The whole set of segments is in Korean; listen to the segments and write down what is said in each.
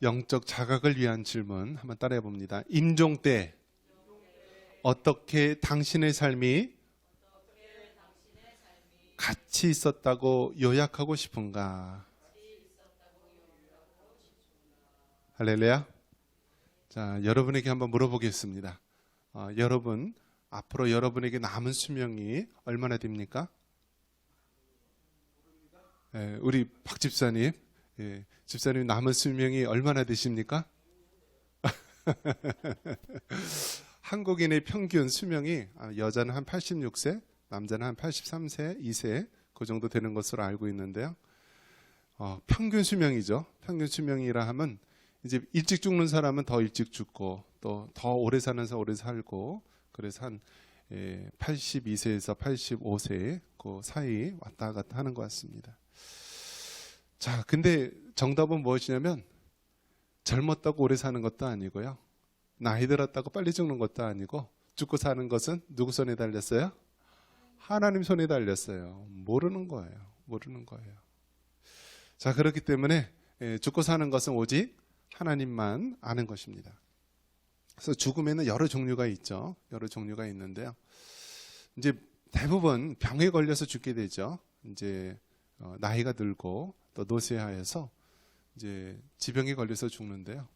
영적 자각을 위한 질문 한번 따라해 봅니다. 임종 때 어떻게 당신의 삶이 같이 있었다고 요약하고 싶은가? 할렐루야. 자, 여러분에게 한번 물어보겠습니다. 여러분, 앞으로 여러분에게 남은 수명이 얼마나 됩니까? 우리 박 집사님, 집사님 남은 수명이 얼마나 되십니까? 한국인의 평균 수명이 여자는 한 86세, 남자는 한 83세, 2세 그 정도 되는 것으로 알고 있는데요. 평균 수명이죠. 평균 수명이라 하면 이제 일찍 죽는 사람은 더 일찍 죽고 또 더 오래 사는 사람 오래 살고 그래서 한 82세에서 85세 그 사이 왔다 갔다 하는 것 같습니다. 자, 근데 정답은 무엇이냐면 젊었다고 오래 사는 것도 아니고요. 나이 들었다고 빨리 죽는 것도 아니고 죽고 사는 것은 누구 손에 달렸어요? 하나님 손에 달렸어요. 모르는 거예요. 모르는 거예요. 자, 그렇기 때문에 죽고 사는 것은 오직 하나님만 아는 것입니다. 그래서 죽음에는 여러 종류가 있죠. 여러 종류가 있는데요. 이제 대부분 병에 걸려서 죽게 되죠. 이제 나이가 들고 또 노쇠하여서 이제 지병에 걸려서 죽는데요.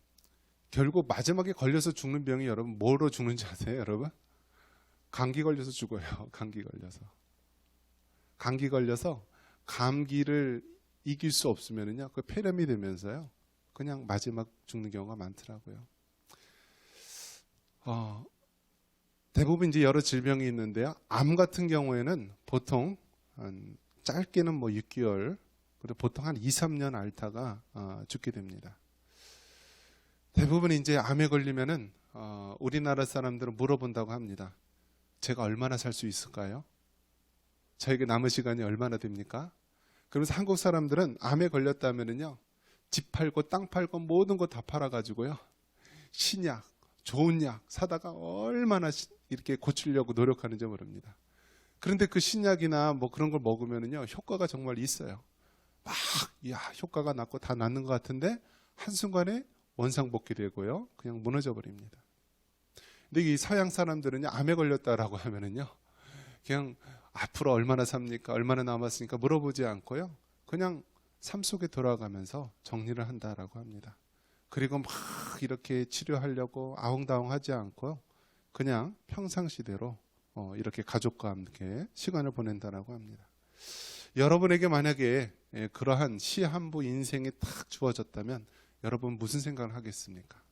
결국 마지막에 걸려서 죽는 병이 여러분 뭐로 죽는지 아세요, 여러분? 감기 걸려서 죽어요. 감기 걸려서. 감기 걸려서 감기를 이길 수 없으면은요, 그 폐렴이 되면서요, 그냥 마지막 죽는 경우가 많더라고요. 대부분 이제 여러 질병이 있는데요. 암 같은 경우에는 보통 짧게는 뭐 6개월, 그리고 보통 한 2, 3년 앓다가 죽게 됩니다. 대부분 이제 암에 걸리면은 우리나라 사람들은 물어본다고 합니다. 제가 얼마나 살 수 있을까요? 저에게 남은 시간이 얼마나 됩니까? 그러면서 한국 사람들은 암에 걸렸다면은요, 집 팔고 땅 팔고 모든 거 다 팔아가지고요, 신약, 좋은 약 사다가 얼마나 이렇게 고치려고 노력하는지 모릅니다. 그런데 그 신약이나 뭐 그런 걸 먹으면은요, 효과가 정말 있어요. 막, 효과가 났고 다 낫는 것 같은데, 한순간에 원상복귀 되고요, 그냥 무너져 버립니다. 근데 이 서양 사람들은요, 암에 걸렸다라고 하면은요, 그냥 앞으로 얼마나 삽니까? 얼마나 남았으니까 물어보지 않고요, 그냥 삶 속에 돌아가면서 정리를 한다라고 합니다. 그리고 막 이렇게 치료하려고 아웅다웅 하지 않고요, 그냥 평상시대로 이렇게 가족과 함께 시간을 보낸다라고 합니다. 여러분에게 만약에 그러한 시한부 인생이 딱 주어졌다면 여러분 무슨 생각을 하겠습니까?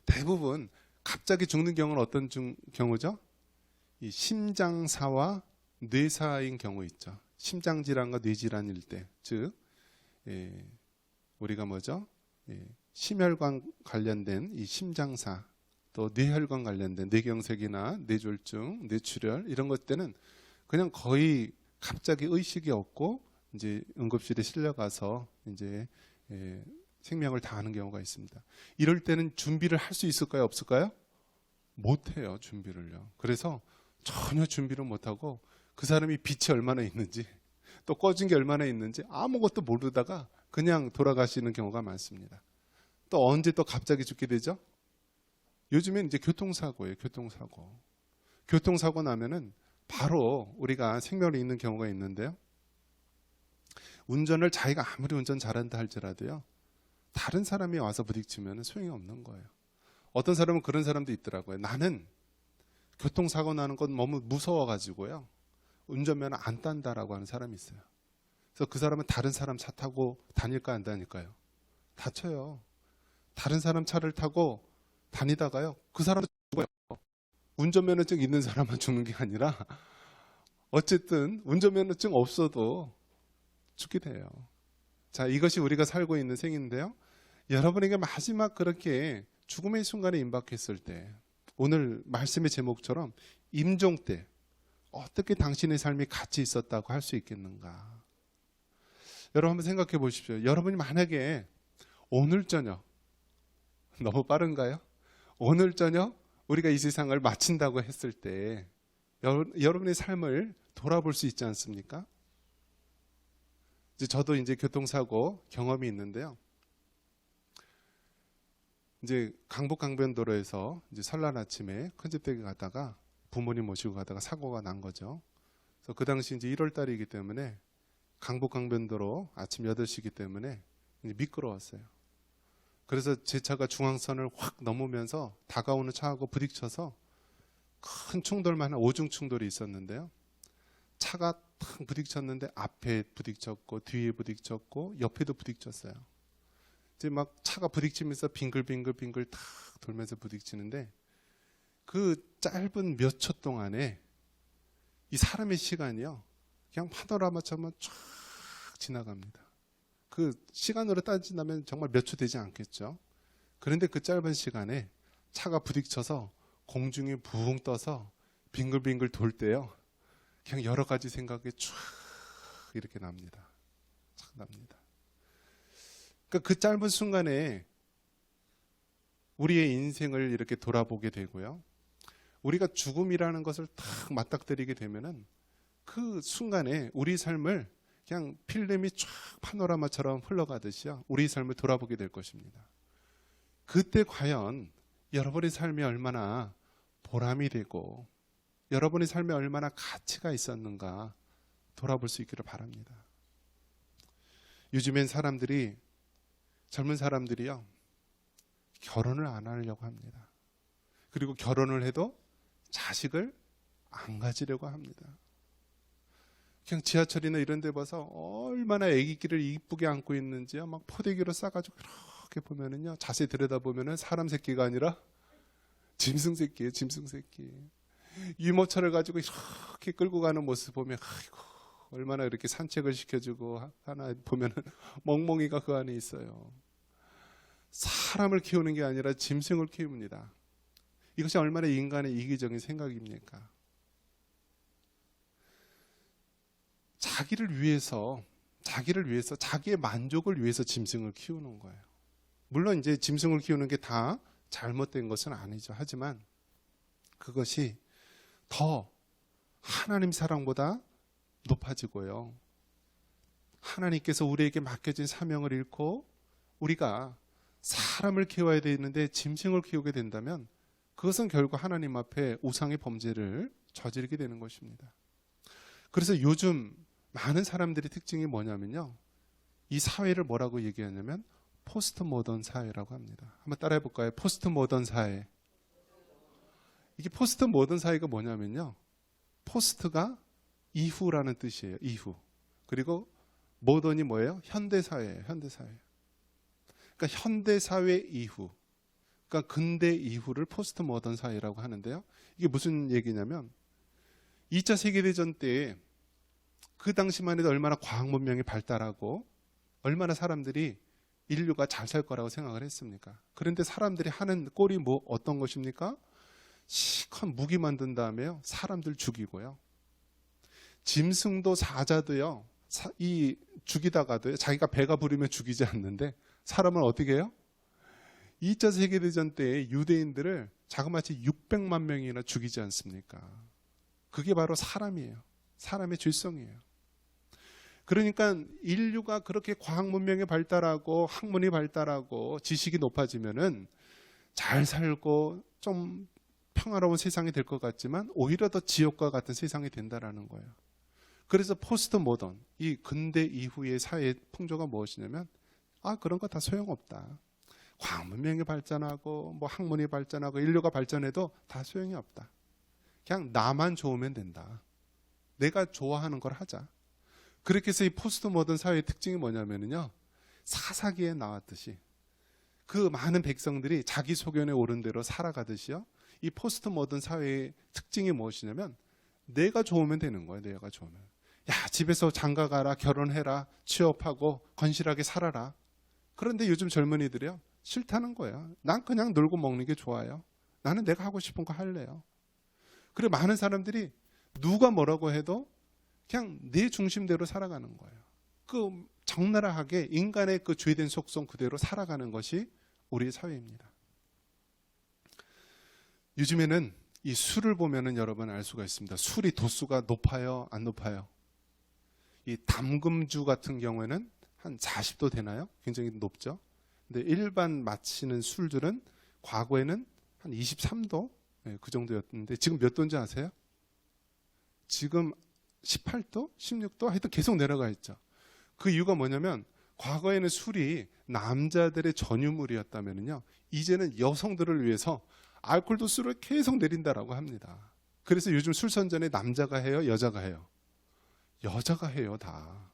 대부분 갑자기 죽는 경우는 어떤 경우죠? 이 심장사와 뇌사인 경우 있죠. 심장질환과 뇌질환일 때, 즉 우리가 뭐죠? 심혈관 관련된 이 심장사, 또 뇌혈관 관련된 뇌경색이나 뇌졸중, 뇌출혈 이런 것 때는 그냥 거의 갑자기 의식이 없고 이제 응급실에 실려가서 이제 생명을 다하는 경우가 있습니다. 이럴 때는 준비를 할 수 있을까요? 없을까요? 못해요, 준비를요. 그래서 전혀 준비를 못하고 그 사람이 빛이 얼마나 있는지 또 꺼진 게 얼마나 있는지 아무것도 모르다가 그냥 돌아가시는 경우가 많습니다. 또 언제 또 갑자기 죽게 되죠? 요즘엔 이제 교통사고예요. 교통사고. 교통사고 나면은 바로 우리가 생명을 잃는 경우가 있는데요. 운전을 자기가 아무리 운전 잘한다 할지라도요, 다른 사람이 와서 부딪히면 소용이 없는 거예요. 어떤 사람은 그런 사람도 있더라고요. 나는 교통사고 나는 건 너무 무서워가지고요, 운전면허 안 딴다라고 하는 사람이 있어요. 그래서 그 사람은 다른 사람 차 타고 다닐까 안 다닐까요? 다쳐요. 다른 사람 차를 타고 다니다가요, 그 사람도 죽어요. 운전면허증 있는 사람만 죽는 게 아니라 어쨌든 운전면허증 없어도 죽게 돼요. 자, 이것이 우리가 살고 있는 생인데요. 여러분에게 마지막 그렇게 죽음의 순간에 임박했을 때, 오늘 말씀의 제목처럼 임종 때 어떻게 당신의 삶이 같이 있었다고 할 수 있겠는가? 여러분 한번 생각해 보십시오. 여러분이 만약에 오늘 저녁, 너무 빠른가요? 오늘 저녁 우리가 이 세상을 마친다고 했을 때 여러분의 삶을 돌아볼 수 있지 않습니까? 저도 이제 교통사고 경험이 있는데요. 이제 강북 강변도로에서 이제 설날 아침에 큰집되게 가다가 부모님 모시고 가다가 사고가 난 거죠. 그래서 그 당시 이제 1월 달이기 때문에 강북 강변도로 아침 8시이기 때문에 이제 미끄러웠어요. 그래서 제 차가 중앙선을 확 넘으면서 다가오는 차하고 부딪혀서 큰 충돌만 한 오중 충돌이 있었는데요. 차가 탁 부딪혔는데 앞에 부딪혔고 뒤에 부딪혔고 옆에도 부딪혔어요. 이제 막 차가 부딪히면서 빙글빙글 탁 돌면서 부딪히는데 그 짧은 몇 초 동안에 이 사람의 시간이요. 그냥 파노라마처럼 쫙 지나갑니다. 그 시간으로 따진다면 정말 몇 초 되지 않겠죠. 그런데 그 짧은 시간에 차가 부딪혀서 공중에 붕 떠서 빙글빙글 돌 때요. 그냥 여러 가지 생각이 쫙 이렇게 납니다. 쫙 납니다. 그러니까 그 짧은 순간에 우리의 인생을 이렇게 돌아보게 되고요. 우리가 죽음이라는 것을 탁 맞닥뜨리게 되면은 그 순간에 우리 삶을 그냥 필름이 쫙 파노라마처럼 흘러가듯이요. 우리 삶을 돌아보게 될 것입니다. 그때 과연 여러분의 삶이 얼마나 보람이 되고 여러분의 삶에 얼마나 가치가 있었는가 돌아볼 수 있기를 바랍니다. 요즘엔 젊은 사람들이요. 결혼을 안 하려고 합니다. 그리고 결혼을 해도 자식을 안 가지려고 합니다. 그냥 지하철이나 이런 데 봐서 얼마나 아기끼를 이쁘게 안고 있는지요. 막 포대기로 싸가지고 이렇게 보면은요. 자세히 들여다보면은 사람 새끼가 아니라 짐승 새끼예요. 짐승 새끼. 유모차를 가지고 이렇게 끌고 가는 모습 보면 아이고 얼마나 이렇게 산책을 시켜주고 하나 보면은 멍멍이가 그 안에 있어요. 사람을 키우는 게 아니라 짐승을 키웁니다. 이것이 얼마나 인간의 이기적인 생각입니까? 자기를 위해서 자기의 만족을 위해서 짐승을 키우는 거예요. 물론 이제 짐승을 키우는 게 다 잘못된 것은 아니죠. 하지만 그것이 더 하나님 사랑보다 높아지고요. 하나님께서 우리에게 맡겨진 사명을 잃고 우리가 사람을 키워야 되는데 짐승을 키우게 된다면 그것은 결국 하나님 앞에 우상의 범죄를 저지르게 되는 것입니다. 그래서 요즘 많은 사람들의 특징이 뭐냐면요. 이 사회를 뭐라고 얘기하냐면 포스트 모던 사회라고 합니다. 한번 따라해 볼까요? 포스트 모던 사회. 이게 포스트 모던 사회가 뭐냐면요. 포스트가 이후라는 뜻이에요. 이후. 그리고 모던이 뭐예요? 현대사회예요. 현대사회. 그러니까 현대사회 이후. 그러니까 근대 이후를 포스트 모던 사회라고 하는데요. 이게 무슨 얘기냐면 2차 세계대전 때 그 당시만 해도 얼마나 과학 문명이 발달하고 얼마나 사람들이 인류가 잘 살 거라고 생각을 했습니까? 그런데 사람들이 하는 꼴이 어떤 것입니까? 시커 무기 만든 다음에요. 사람들 죽이고요. 짐승도 사자도요. 이 죽이다가도요. 자기가 배가 부르면 죽이지 않는데 사람을 어떻게 해요? 2차 세계대전 때 유대인들을 자그마치 600만 명이나 죽이지 않습니까? 그게 바로 사람이에요. 사람의 죄성이에요. 그러니까 인류가 그렇게 과학 문명이 발달하고 학문이 발달하고 지식이 높아지면은 잘 살고 좀 평화로운 세상이 될 것 같지만 오히려 더 지옥과 같은 세상이 된다라는 거예요. 그래서 포스트 모던, 이 근대 이후의 사회의 풍조가 무엇이냐면 그런 거 다 소용없다. 과학 문명이 발전하고 뭐 학문이 발전하고 인류가 발전해도 다 소용이 없다. 그냥 나만 좋으면 된다. 내가 좋아하는 걸 하자. 그렇게 해서 이 포스트 모던 사회의 특징이 뭐냐면요. 사사기에 나왔듯이 그 많은 백성들이 자기 소견에 오른 대로 살아가듯이요. 이 포스트 모던 사회의 특징이 무엇이냐면 내가 좋으면 되는 거예요. 내가 좋으면. 야, 집에서 장가 가라, 결혼해라, 취업하고 건실하게 살아라. 그런데 요즘 젊은이들이요. 싫다는 거예요. 난 그냥 놀고 먹는 게 좋아요. 나는 내가 하고 싶은 거 할래요. 그리고 많은 사람들이 누가 뭐라고 해도 그냥 내 중심대로 살아가는 거예요. 그 적나라하게 인간의 그 죄된 속성 그대로 살아가는 것이 우리 사회입니다. 요즘에는 이 술을 보면은 여러분 알 수가 있습니다. 술이 도수가 높아요, 안 높아요? 이 담금주 같은 경우에는 한 40도 되나요? 굉장히 높죠. 근데 일반 마시는 술들은 과거에는 한 23도 그 정도였는데 지금 몇 도인지 아세요? 지금 18도, 16도 하여튼 계속 내려가 있죠. 그 이유가 뭐냐면 과거에는 술이 남자들의 전유물이었다면요, 이제는 여성들을 위해서 알코올 도수를 계속 내린다라고 합니다. 그래서 요즘 술 선전에 남자가 해요, 여자가 해요? 여자가 해요, 다.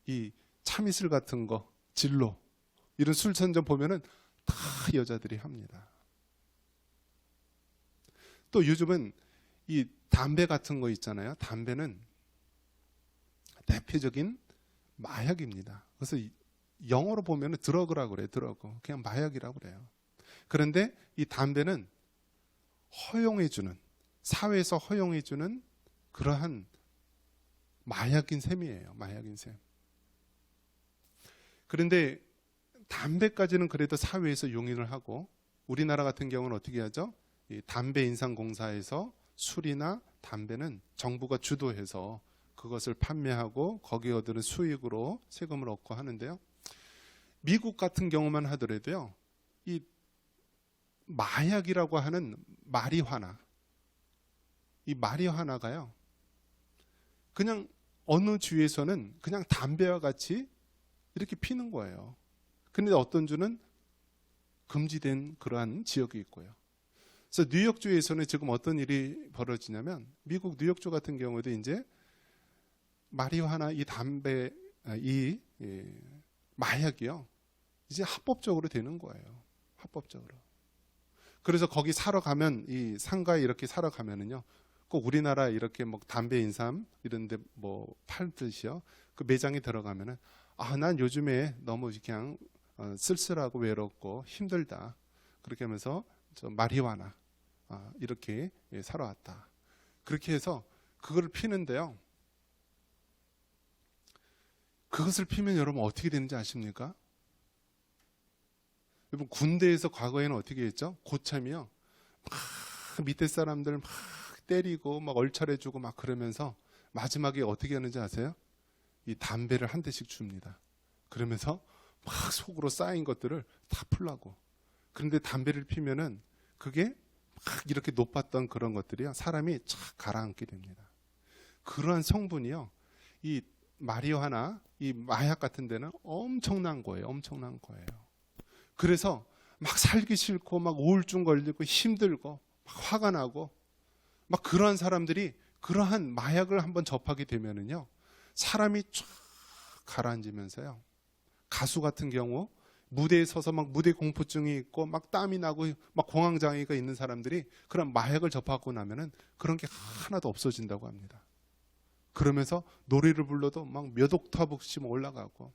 이 참이슬 같은 거, 진로 이런 술 선전 보면은 다 여자들이 합니다. 또 요즘은 이 담배 같은 거 있잖아요. 담배는 대표적인 마약입니다. 그래서 영어로 보면 드러그라고 그래요. 드러그. 그냥 마약이라고 그래요. 그런데 이 담배는 허용해주는, 사회에서 허용해주는 그러한 마약인 셈이에요. 마약인 셈. 그런데 담배까지는 그래도 사회에서 용인을 하고, 우리나라 같은 경우는 어떻게 하죠? 이 담배인상공사에서 술이나 담배는 정부가 주도해서 그것을 판매하고 거기에 얻는 수익으로 세금을 얻고 하는데요. 미국 같은 경우만 하더라도요, 이 마약이라고 하는 마리화나, 이 마리화나가요, 그냥 어느 주에서는 그냥 담배와 같이 이렇게 피는 거예요. 그런데 어떤 주는 금지된 그러한 지역이 있고요. 그래서 뉴욕주에서는 지금 어떤 일이 벌어지냐면, 미국 뉴욕주 같은 경우도 이제 마리화나 이 담배, 이 마약이요, 이제 합법적으로 되는 거예요. 합법적으로. 그래서 거기 사러 가면, 이 상가에 이렇게 사러 가면은요, 꼭 우리나라 이렇게 뭐 담배 인삼 이런데 뭐 팔듯이요, 그 매장에 들어가면은, 난 요즘에 너무 그냥 쓸쓸하고 외롭고 힘들다, 그렇게 하면서 저 마리화나 이렇게 사러 왔다, 그렇게 해서 그거를 피는데요. 그것을 피면 여러분 어떻게 되는지 아십니까? 여러분, 군대에서 과거에는 어떻게 했죠? 고참이요, 막 밑에 사람들 막 때리고 막 얼차려주고 막 그러면서 마지막에 어떻게 하는지 아세요? 이 담배를 한 대씩 줍니다. 그러면서 막 속으로 쌓인 것들을 다 풀라고. 그런데 담배를 피면은 그게 막 이렇게 높았던 그런 것들이요, 사람이 착 가라앉게 됩니다. 그러한 성분이요, 이 마리화나 이 마약 같은 데는 엄청난 거예요. 엄청난 거예요. 그래서 막 살기 싫고 막 우울증 걸리고 힘들고 막 화가 나고 막 그러한 사람들이 그러한 마약을 한번 접하게 되면은요, 사람이 쫙 가라앉으면서요, 가수 같은 경우 무대에 서서 막 무대 공포증이 있고 막 땀이 나고 막 공황장애가 있는 사람들이 그런 마약을 접하고 나면은 그런 게 하나도 없어진다고 합니다. 그러면서 노래를 불러도 막 몇 옥타브씩 올라가고.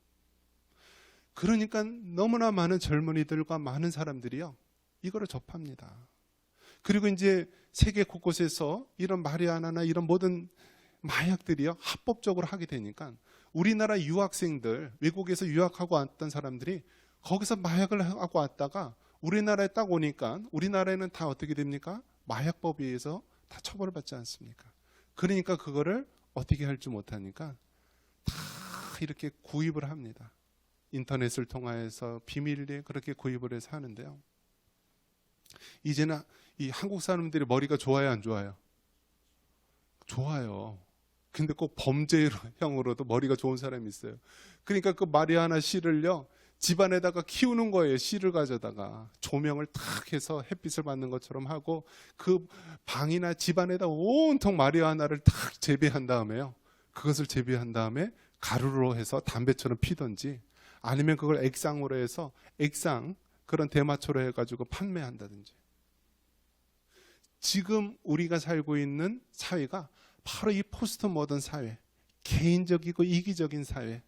그러니까 너무나 많은 젊은이들과 많은 사람들이요, 이거를 접합니다. 그리고 이제 세계 곳곳에서 이런 마리아나나 이런 모든 마약들이요, 합법적으로 하게 되니까 우리나라 유학생들, 외국에서 유학하고 왔던 사람들이 거기서 마약을 하고 왔다가 우리나라에 딱 오니까 우리나라에는 다 어떻게 됩니까? 마약법에 의해서 다 처벌을 받지 않습니까? 그러니까 그거를 어떻게 할 줄 못하니까 다 이렇게 구입을 합니다. 인터넷을 통해서 비밀리에 그렇게 구입을 해서 하는데요. 이제는 이 한국 사람들이 머리가 좋아요, 안 좋아요? 좋아요. 근데 꼭 범죄형으로도 머리가 좋은 사람이 있어요. 그러니까 그 마리아나 씨를요, 집안에다가 키우는 거예요. 씨를 가져다가 조명을 탁 해서 햇빛을 받는 것처럼 하고 그 방이나 집안에다 온통 마리아나를 탁 재배한 다음에요, 그것을 재배한 다음에 가루로 해서 담배처럼 피든지, 아니면 그걸 액상으로 해서 액상 그런 대마초로 해가지고 판매한다든지. 지금 우리가 살고 있는 사회가 바로 이 포스트 모던 사회, 개인적이고 이기적인 사회,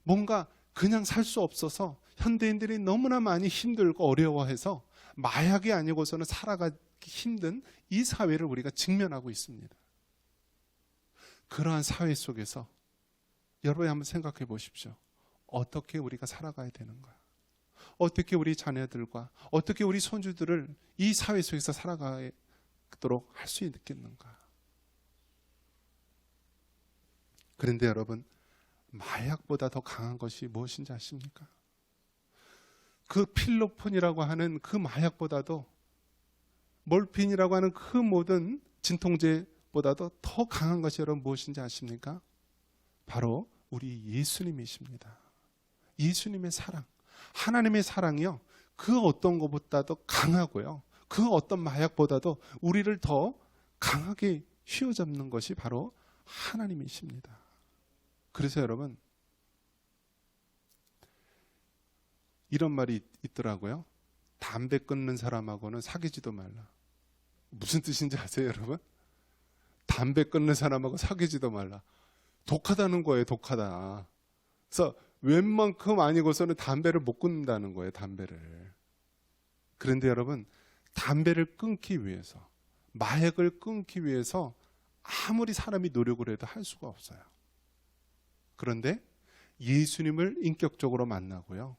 뭔가 그냥 살 수 없어서 현대인들이 너무나 많이 힘들고 어려워해서 마약이 아니고서는 살아가기 힘든 이 사회를 우리가 직면하고 있습니다. 그러한 사회 속에서 여러분이 한번 생각해 보십시오. 어떻게 우리가 살아가야 되는가? 어떻게 우리 자녀들과 어떻게 우리 손주들을 이 사회 속에서 살아가도록 할 수 있겠는가? 그런데 여러분, 마약보다 더 강한 것이 무엇인지 아십니까? 그 필로폰이라고 하는 그 마약보다도 몰핀이라고 하는 그 모든 진통제보다도 더 강한 것이 여러분 무엇인지 아십니까? 바로 우리 예수님이십니다. 예수님의 사랑, 하나님의 사랑이요, 그 어떤 것보다도 강하고요, 그 어떤 마약보다도 우리를 더 강하게 휘어잡는 것이 바로 하나님이십니다. 그래서 여러분, 이런 말이 있더라고요. 담배 끊는 사람하고는 사귀지도 말라. 무슨 뜻인지 아세요, 여러분? 담배 끊는 사람하고 사귀지도 말라. 독하다는 거예요, 독하다. 그래서 웬만큼 아니고서는 담배를 못 끊는다는 거예요, 담배를. 그런데 여러분, 담배를 끊기 위해서, 마약을 끊기 위해서 아무리 사람이 노력을 해도 할 수가 없어요. 그런데 예수님을 인격적으로 만나고요,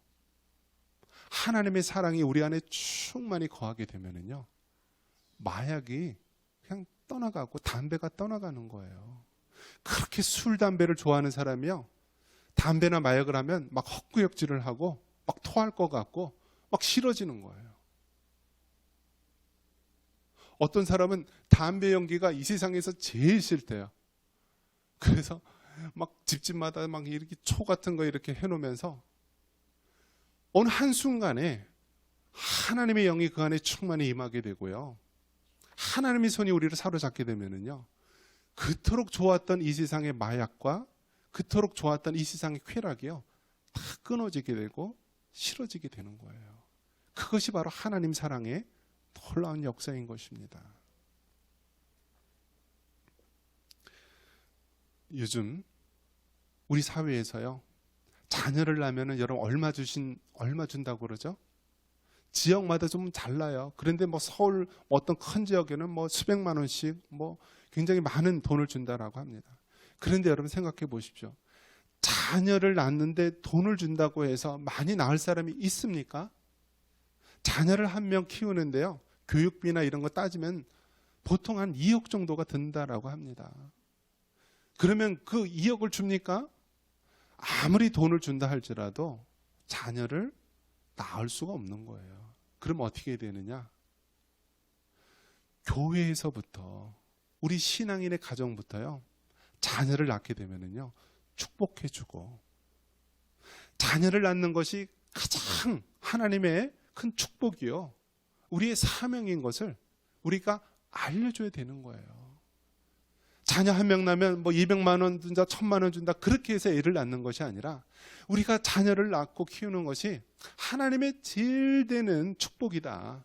하나님의 사랑이 우리 안에 충만히 거하게 되면은요, 마약이 그냥 떠나가고 담배가 떠나가는 거예요. 그렇게 술, 담배를 좋아하는 사람이요, 담배나 마약을 하면 막 헛구역질을 하고 막 토할 것 같고 막 싫어지는 거예요. 어떤 사람은 담배 연기가 이 세상에서 제일 싫대요. 그래서 막 집집마다 막 이렇게 초 같은 거 이렇게 해놓으면서 어느 한순간에 하나님의 영이 그 안에 충만히 임하게 되고요, 하나님의 손이 우리를 사로잡게 되면은요, 그토록 좋았던 이 세상의 마약과 그토록 좋았던 이 세상의 쾌락이요, 다 끊어지게 되고 싫어지게 되는 거예요. 그것이 바로 하나님 사랑의 놀라운 역사인 것입니다. 요즘 우리 사회에서요, 자녀를 낳으면은 여러분 얼마 준다고 그러죠? 지역마다 좀 달라요. 그런데 뭐 서울 어떤 큰 지역에는 뭐 수백만 원씩 뭐 굉장히 많은 돈을 준다라고 합니다. 그런데 여러분 생각해 보십시오. 자녀를 낳는데 돈을 준다고 해서 많이 낳을 사람이 있습니까? 자녀를 한 명 키우는데요, 교육비나 이런 거 따지면 보통 한 2억 정도가 든다라고 합니다. 그러면 그 2억을 줍니까? 아무리 돈을 준다 할지라도 자녀를 낳을 수가 없는 거예요. 그럼 어떻게 되느냐? 교회에서부터, 우리 신앙인의 가정부터요, 자녀를 낳게 되면은요, 축복해주고, 자녀를 낳는 것이 가장 하나님의 큰 축복이요, 우리의 사명인 것을 우리가 알려줘야 되는 거예요. 자녀 한 명 낳으면 뭐 200만 원 준다, 1000만 원 준다, 그렇게 해서 애를 낳는 것이 아니라 우리가 자녀를 낳고 키우는 것이 하나님의 제일 되는 축복이다.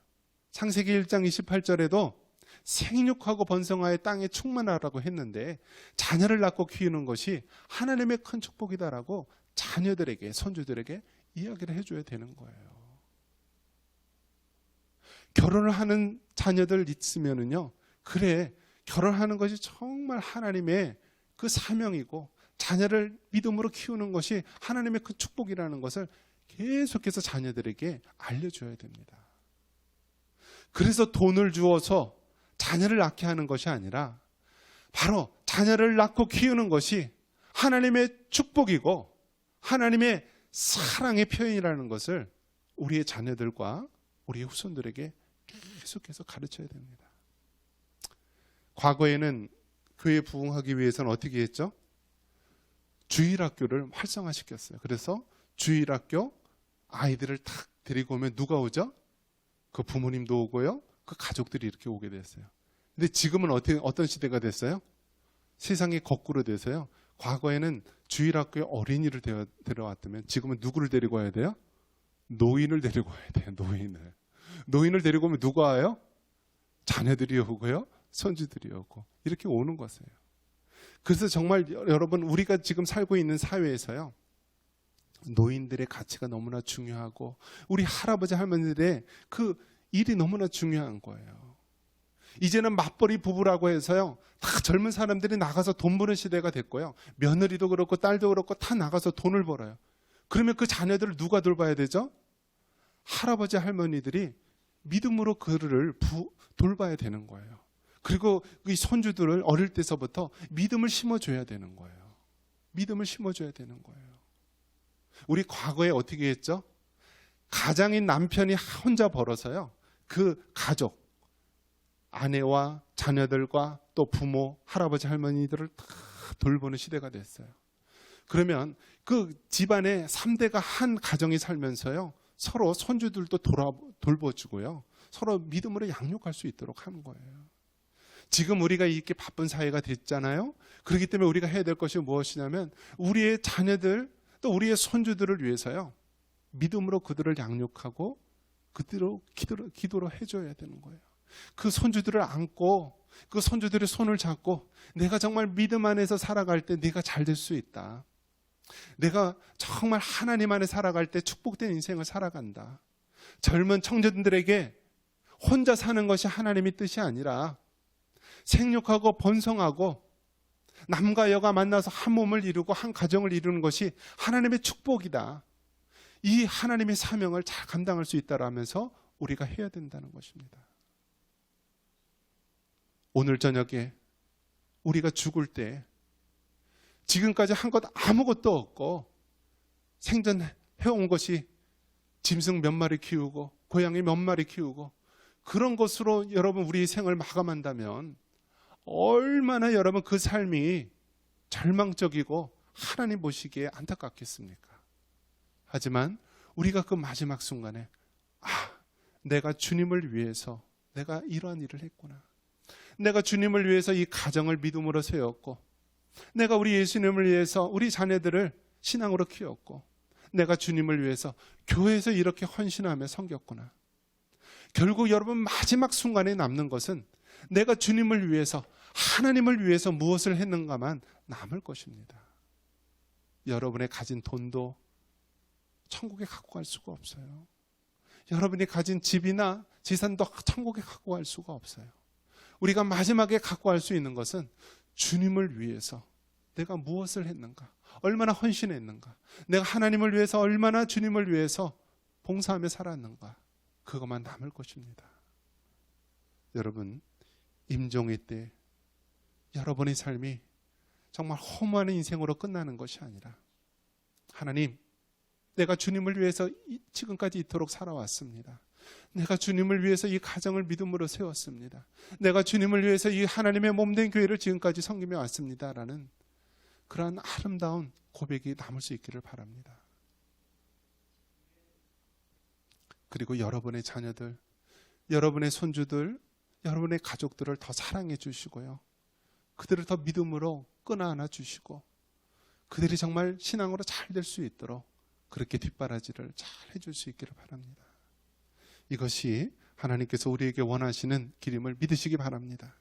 창세기 1장 28절에도 생육하고 번성하여 땅에 충만하라고 했는데, 자녀를 낳고 키우는 것이 하나님의 큰 축복이다라고 자녀들에게, 손주들에게 이야기를 해줘야 되는 거예요. 결혼을 하는 자녀들 있으면은요, 그래, 결혼하는 것이 정말 하나님의 그 사명이고 자녀를 믿음으로 키우는 것이 하나님의 그 축복이라는 것을 계속해서 자녀들에게 알려줘야 됩니다. 그래서 돈을 주어서 자녀를 낳게 하는 것이 아니라 바로 자녀를 낳고 키우는 것이 하나님의 축복이고 하나님의 사랑의 표현이라는 것을 우리의 자녀들과 우리의 후손들에게 계속해서 가르쳐야 됩니다. 과거에는 교회 부흥하기 위해서는 어떻게 했죠? 주일학교를 활성화시켰어요. 그래서 주일학교 아이들을 탁 데리고 오면 누가 오죠? 그 부모님도 오고요, 그 가족들이 이렇게 오게 됐어요. 근데 지금은 어떤 시대가 됐어요? 세상이 거꾸로 돼서요, 과거에는 주일학교에 어린이를 데려왔다면 지금은 누구를 데리고 와야 돼요? 노인을 데리고 와야 돼요. 노인을 데리고 오면 누가 와요? 자녀들이 오고요, 손주들이 오고, 이렇게 오는 것이에요. 그래서 정말 여러분, 우리가 지금 살고 있는 사회에서요, 노인들의 가치가 너무나 중요하고 우리 할아버지 할머니들의 그 일이 너무나 중요한 거예요. 이제는 맞벌이 부부라고 해서요, 다 젊은 사람들이 나가서 돈 버는 시대가 됐고요, 며느리도 그렇고 딸도 그렇고 다 나가서 돈을 벌어요. 그러면 그 자녀들을 누가 돌봐야 되죠? 할아버지 할머니들이 믿음으로 그를 돌봐야 되는 거예요. 그리고 이 손주들을 어릴 때서부터 믿음을 심어줘야 되는 거예요. 믿음을 심어줘야 되는 거예요. 우리 과거에 어떻게 했죠? 가장인 남편이 혼자 벌어서요, 그 가족, 아내와 자녀들과 또 부모, 할아버지, 할머니들을 다 돌보는 시대가 됐어요. 그러면 그 집안의 3대가 한 가정이 살면서요, 서로 손주들도 돌봐주고요, 서로 믿음으로 양육할 수 있도록 하는 거예요. 지금 우리가 이렇게 바쁜 사회가 됐잖아요. 그렇기 때문에 우리가 해야 될 것이 무엇이냐면 우리의 자녀들 또 우리의 손주들을 위해서요, 믿음으로 그들을 양육하고 그대로 기도로 해줘야 되는 거예요. 그 손주들을 안고 그 손주들의 손을 잡고 내가 정말 믿음 안에서 살아갈 때 네가 잘 될 수 있다. 내가 정말 하나님 안에 살아갈 때 축복된 인생을 살아간다. 젊은 청년들에게 혼자 사는 것이 하나님의 뜻이 아니라 생육하고 번성하고 남과 여가 만나서 한 몸을 이루고 한 가정을 이루는 것이 하나님의 축복이다. 이 하나님의 사명을 잘 감당할 수 있다라면서 우리가 해야 된다는 것입니다. 오늘 저녁에 우리가 죽을 때 지금까지 한 것 아무것도 없고 생전해온 것이 짐승 몇 마리 키우고 고양이 몇 마리 키우고 그런 것으로 여러분 우리 생을 마감한다면 얼마나 여러분 그 삶이 절망적이고 하나님 보시기에 안타깝겠습니까? 하지만 우리가 그 마지막 순간에 내가 주님을 위해서 내가 이러한 일을 했구나. 내가 주님을 위해서 이 가정을 믿음으로 세웠고 내가 우리 예수님을 위해서 우리 자녀들을 신앙으로 키웠고 내가 주님을 위해서 교회에서 이렇게 헌신하며 섬겼구나. 결국 여러분 마지막 순간에 남는 것은 내가 주님을 위해서 하나님을 위해서 무엇을 했는가만 남을 것입니다. 여러분의 가진 돈도 천국에 갖고 갈 수가 없어요. 여러분이 가진 집이나 지산도 천국에 갖고 갈 수가 없어요. 우리가 마지막에 갖고 갈 수 있는 것은 주님을 위해서 내가 무엇을 했는가, 얼마나 헌신했는가, 내가 하나님을 위해서 얼마나 주님을 위해서 봉사하며 살았는가, 그것만 남을 것입니다. 여러분, 임종의 때 여러분의 삶이 정말 허무한 인생으로 끝나는 것이 아니라 하나님, 내가 주님을 위해서 지금까지 이토록 살아왔습니다. 내가 주님을 위해서 이 가정을 믿음으로 세웠습니다. 내가 주님을 위해서 이 하나님의 몸된 교회를 지금까지 섬기며 왔습니다. 라는 그러한 아름다운 고백이 남을 수 있기를 바랍니다. 그리고 여러분의 자녀들, 여러분의 손주들, 여러분의 가족들을 더 사랑해 주시고요. 그들을 더 믿음으로 끌어안아 주시고 그들이 정말 신앙으로 잘 될 수 있도록 그렇게 뒷바라지를 잘 해줄 수 있기를 바랍니다. 이것이 하나님께서 우리에게 원하시는 길임을 믿으시기 바랍니다.